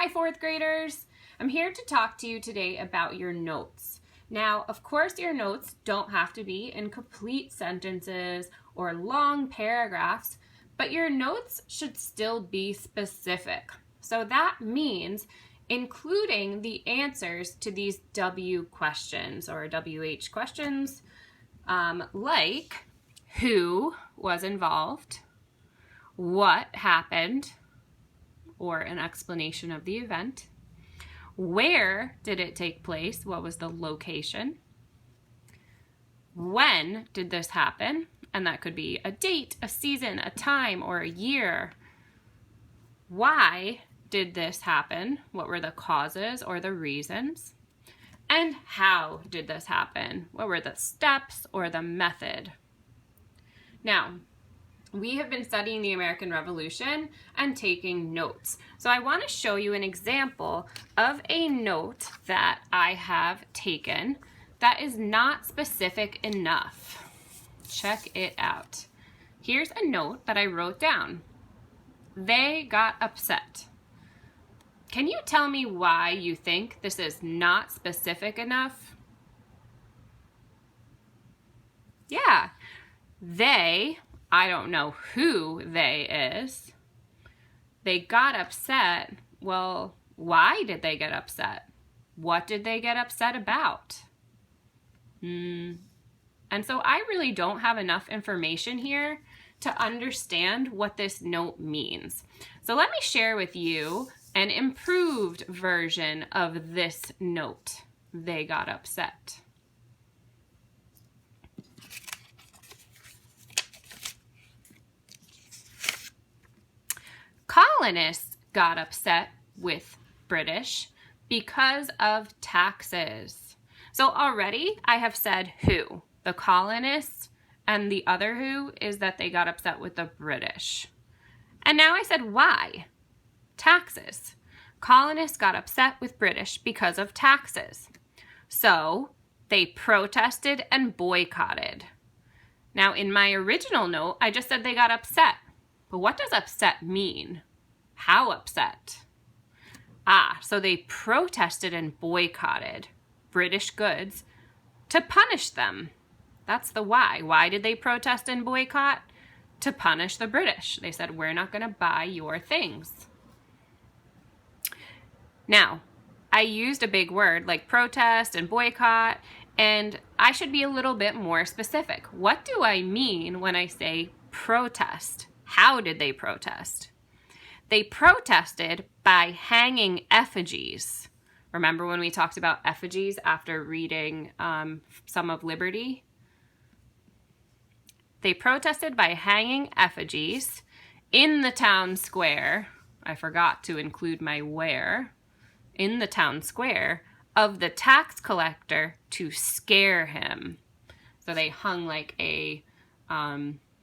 Hi, fourth graders. I'm here to talk to you today about your notes. Now, of course, your notes don't have to be in complete sentences or long paragraphs, but your notes should still be specific. So that means including the answers to these W questions or WH questions, like who was involved, what happened, or an explanation of the event. Where did it take place? What was the location? When did this happen? And that could be a date, a season, a time, or a year. Why did this happen? What were the causes or the reasons? And how did this happen? What were the steps or the method? Now, we have been studying the American Revolution and taking notes. So I want to show you an example of a note that I have taken that is not specific enough. Check it out. Here's a note that I wrote down. They got upset. Can you tell me why you think this is not specific enough? Yeah, they, I don't know who they is. They got upset. Well, why did they get upset? What did they get upset about? And so I really don't have enough information here to understand what this note means. So let me share with you an improved version of this note. They got upset. Colonists got upset with British because of taxes. So already I have said who. The colonists, and the other who is that they got upset with the British. And now I said why. Taxes. Colonists got upset with British because of taxes. So they protested and boycotted. Now in my original note, I just said they got upset. But what does upset mean? How upset? So they protested and boycotted British goods to punish them. That's the why. Why did they protest and boycott? To punish the British. They said, we're not going to buy your things. Now, I used a big word like protest and boycott, and I should be a little bit more specific. What do I mean when I say protest? How did they protest? They protested by hanging effigies. Remember when we talked about effigies after reading some of Liberty? They protested by hanging effigies in the town square. I forgot to include my where. In the town square of the tax collector to scare him. So they hung like a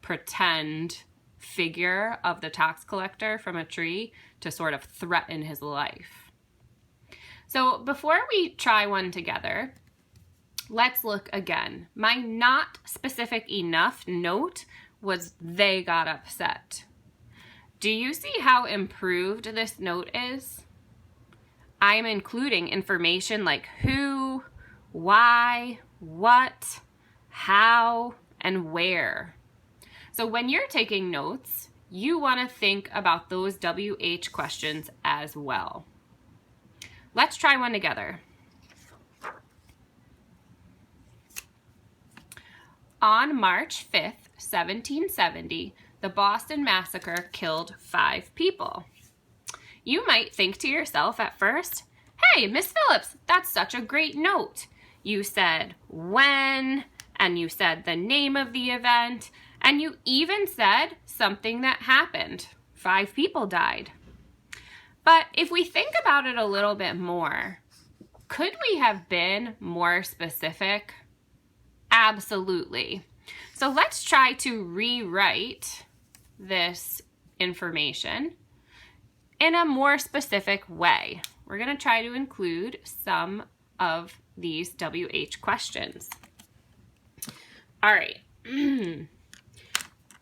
pretend figure of the tax collector from a tree to sort of threaten his life. So before we try one together, let's look again. My not specific enough note was they got upset. Do you see how improved this note is? I'm including information like who, why, what, how, and where. So when you're taking notes, you want to think about those WH questions as well. Let's try one together. On March 5th, 1770, the Boston Massacre killed 5 people. You might think to yourself at first, hey, Miss Phillips, that's such a great note. You said when, and you said the name of the event, and you even said something that happened. 5 people died. But if we think about it a little bit more, could we have been more specific? Absolutely. So let's try to rewrite this information in a more specific way. We're going to try to include some of these WH questions. All right.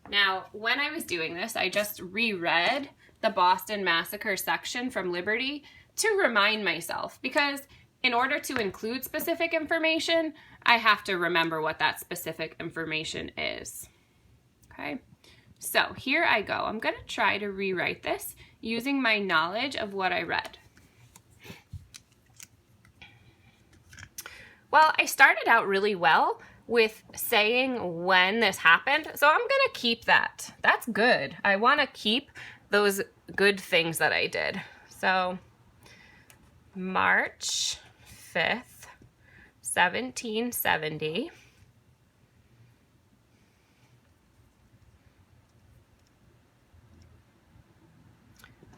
Now, when I was doing this, I just reread the Boston Massacre section from Liberty to remind myself, because in order to include specific information, I have to remember what that specific information is. Okay, so here I go. I'm going to try to rewrite this using my knowledge of what I read. Well, I started out really well with saying when this happened, so I'm going to keep that. That's good. I want to keep those good things that I did. So, March 5th, 1770.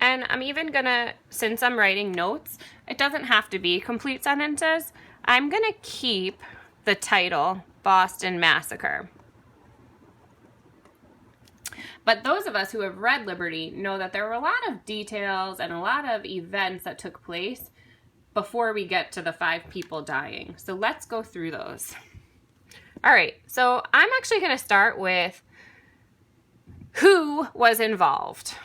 And I'm even gonna, since I'm writing notes, it doesn't have to be complete sentences. I'm gonna keep the title, Boston Massacre. But those of us who have read Liberty know that there were a lot of details and a lot of events that took place before we get to the 5 people dying. So let's go through those. All right, so I'm actually gonna start with who was involved,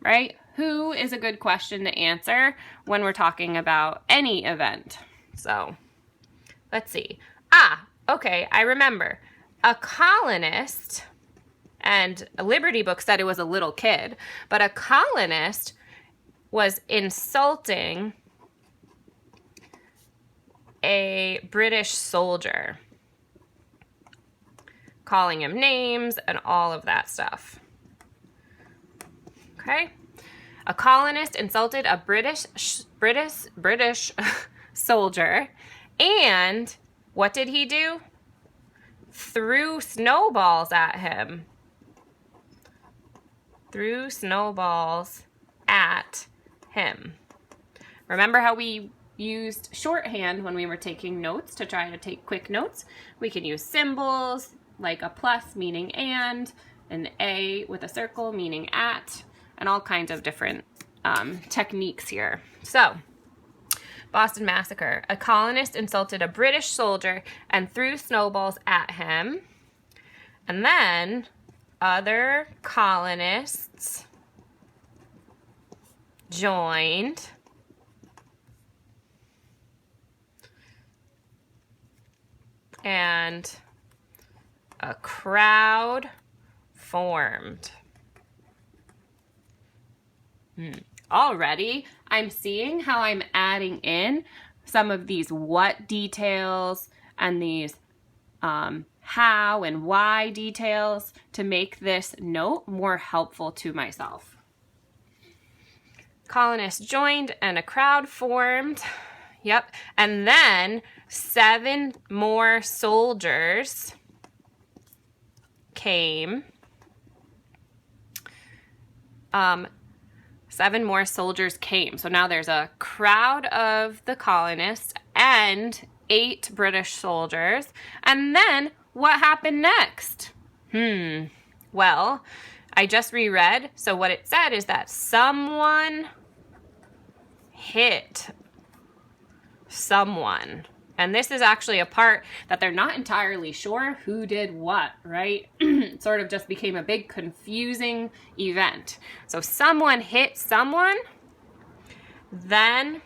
right? Who is a good question to answer when we're talking about any event? So let's see. Okay, I remember. A colonist, and a Liberty book said it was a little kid, but a colonist was insulting a British soldier, calling him names and all of that stuff. Okay? A colonist insulted a British soldier, and what did he do? Threw snowballs at him. Threw snowballs at him. Remember how we used shorthand when we were taking notes to try to take quick notes? We can use symbols like a plus meaning and, an A with a circle meaning at, and all kinds of different techniques here. So, Boston Massacre. A colonist insulted a British soldier and threw snowballs at him. And then other colonists joined and a crowd formed. Already, I'm seeing how I'm adding in some of these what details and these how and why details to make this note more helpful to myself. Colonists joined and a crowd formed. Yep. And then 7 more soldiers came. 7 more soldiers came. So now there's a crowd of the colonists and 8 British soldiers. And then what happened next? Well, I just reread. So what it said is that someone hit someone. And this is actually a part that they're not entirely sure who did what, right? It sort of just became a big confusing event. So someone hit someone. Then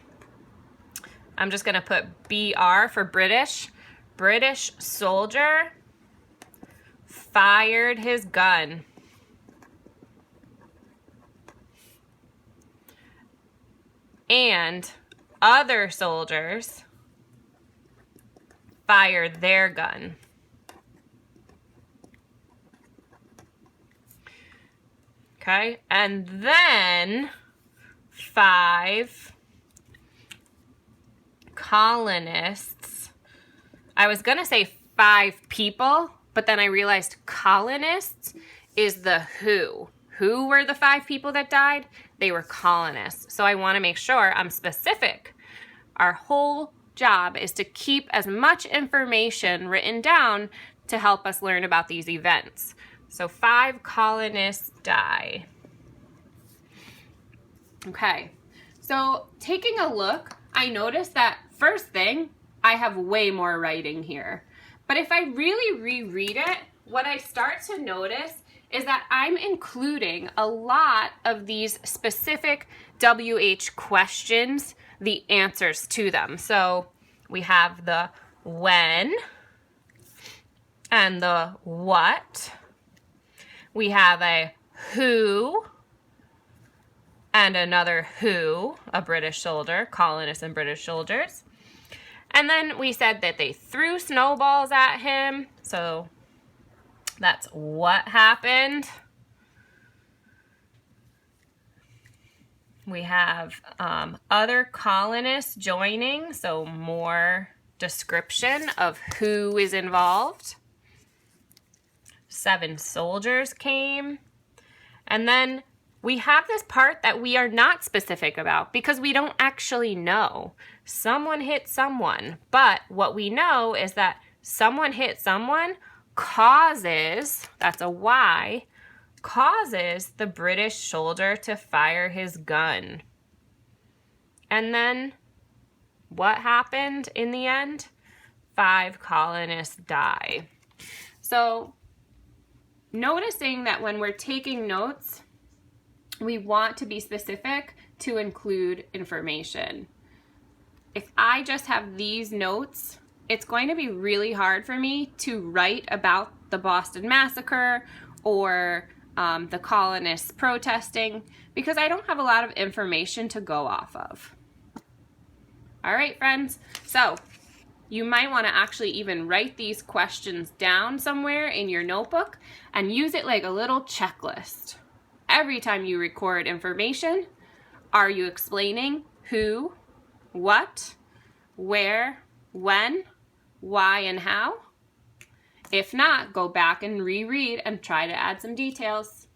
I'm just going to put BR for British. British soldier fired his gun. And other soldiers fired their gun. Okay, and then 5 colonists. I was gonna say 5 people, but then I realized colonists is the who. Who were the 5 people that died? They were colonists. So I want to make sure I'm specific. Our whole job is to keep as much information written down to help us learn about these events. So 5 colonists die. Okay, so taking a look, I noticed that first thing, I have way more writing here. But if I really reread it, what I start to notice is that I'm including a lot of these specific WH questions the answers to them. So we have the when and the what. We have a who and another who, a British soldier, colonists and British soldiers. And then we said that they threw snowballs at him. So that's what happened. We have other colonists joining, so more description of who is involved. 7 soldiers came. And then we have this part that we are not specific about because we don't actually know. Someone hit someone, but what we know is that someone hit someone causes, that's a why, causes the British soldier to fire his gun. And then what happened in the end? 5 colonists die. So noticing that when we're taking notes, we want to be specific to include information. If I just have these notes, it's going to be really hard for me to write about the Boston Massacre or the colonists protesting because I don't have a lot of information to go off of. All right, friends. So you might want to actually even write these questions down somewhere in your notebook and use it like a little checklist. Every time you record information, are you explaining who, what, where, when, why, and how? If not, go back and reread and try to add some details.